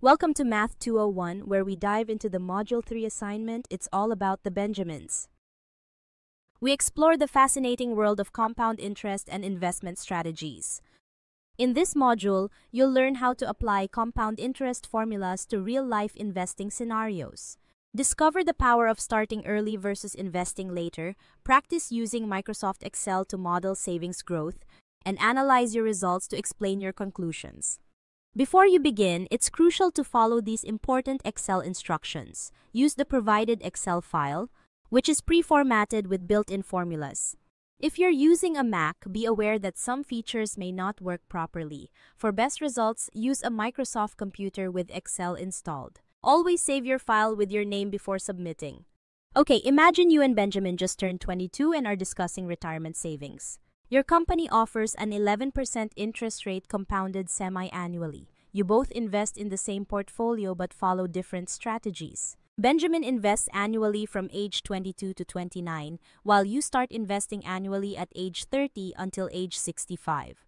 Welcome to Math 201, where we dive into the Module 3 assignment. It's all about the Benjamins. We explore the fascinating world of compound interest and investment strategies. In this module, you'll learn how to apply compound interest formulas to real-life investing scenarios. Discover the power of starting early versus investing later, practice using Microsoft Excel to model savings growth, and analyze your results to explain your conclusions. Before you begin, it's crucial to follow these important Excel instructions. Use the provided Excel file, which is pre-formatted with built-in formulas. If you're using a Mac, be aware that some features may not work properly. For best results, use a Microsoft computer with Excel installed. Always save your file with your name before submitting. Okay, imagine you and Benjamin just turned 22 and are discussing retirement savings. Your company offers an 11% interest rate compounded semi-annually. You both invest in the same portfolio but follow different strategies. Benjamin invests annually from age 22 to 29, while you start investing annually at age 30 until age 65.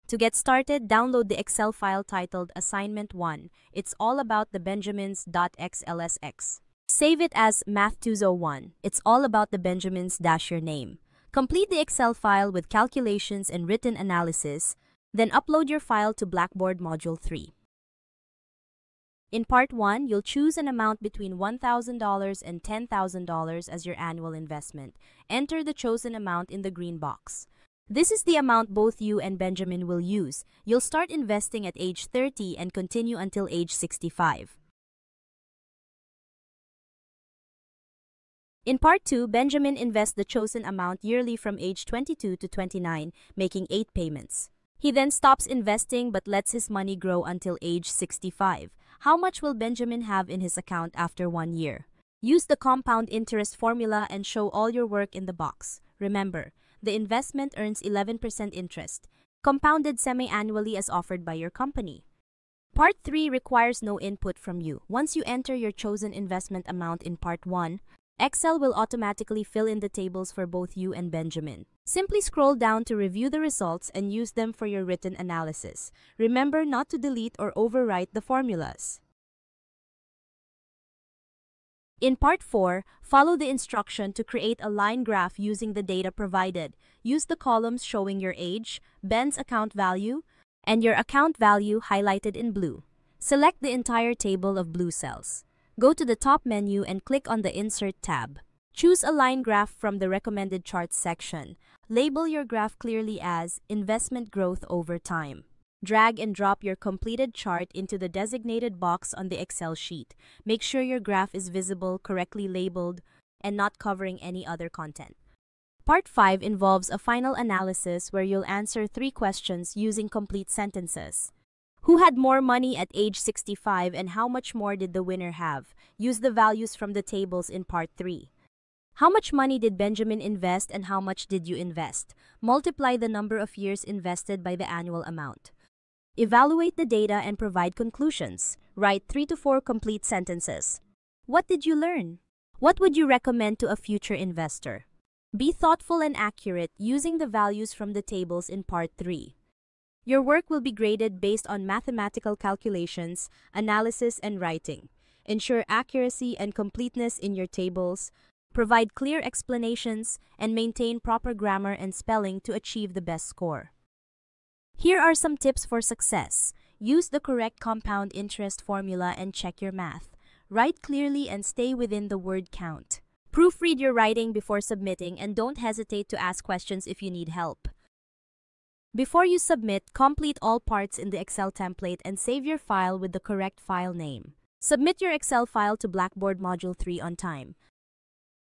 To get started, download the Excel file titled Assignment 1. It's all about the Benjamins.xlsx. Save it as Math201. It's all about the Benjamins - your name. Complete the Excel file with calculations and written analysis, then upload your file to Blackboard Module 3. In Part 1, you'll choose an amount between $1,000 and $10,000 as your annual investment. Enter the chosen amount in the green box. This is the amount both you and Benjamin will use. You'll start investing at age 30 and continue until age 65. In Part 2, Benjamin invests the chosen amount yearly from age 22 to 29, making 8 payments. He then stops investing but lets his money grow until age 65. How much will Benjamin have in his account after 1 year? Use the compound interest formula and show all your work in the box. Remember, the investment earns 11% interest, compounded semi-annually as offered by your company. Part 3 requires no input from you. Once you enter your chosen investment amount in Part 1, Excel will automatically fill in the tables for both you and Benjamin. Simply scroll down to review the results and use them for your written analysis. Remember not to delete or overwrite the formulas. In Part 4, follow the instruction to create a line graph using the data provided. Use the columns showing your age, Ben's account value, and your account value highlighted in blue. Select the entire table of blue cells. Go to the top menu and click on the Insert tab. Choose a line graph from the Recommended Charts section. Label your graph clearly as Investment Growth Over Time. Drag and drop your completed chart into the designated box on the Excel sheet. Make sure your graph is visible, correctly labeled, and not covering any other content. Part 5 involves a final analysis where you'll answer 3 questions using complete sentences. Who had more money at age 65 and how much more did the winner have? Use the values from the tables in Part 3. How much money did Benjamin invest and how much did you invest? Multiply the number of years invested by the annual amount. Evaluate the data and provide conclusions. Write 3 to 4 complete sentences. What did you learn? What would you recommend to a future investor? Be thoughtful and accurate using the values from the tables in Part 3. Your work will be graded based on mathematical calculations, analysis, and writing. Ensure accuracy and completeness in your tables. Provide clear explanations and maintain proper grammar and spelling to achieve the best score. Here are some tips for success. Use the correct compound interest formula and check your math. Write clearly and stay within the word count. Proofread your writing before submitting and don't hesitate to ask questions if you need help. Before you submit, complete all parts in the Excel template and save your file with the correct file name. Submit your Excel file to Blackboard Module 3 on time.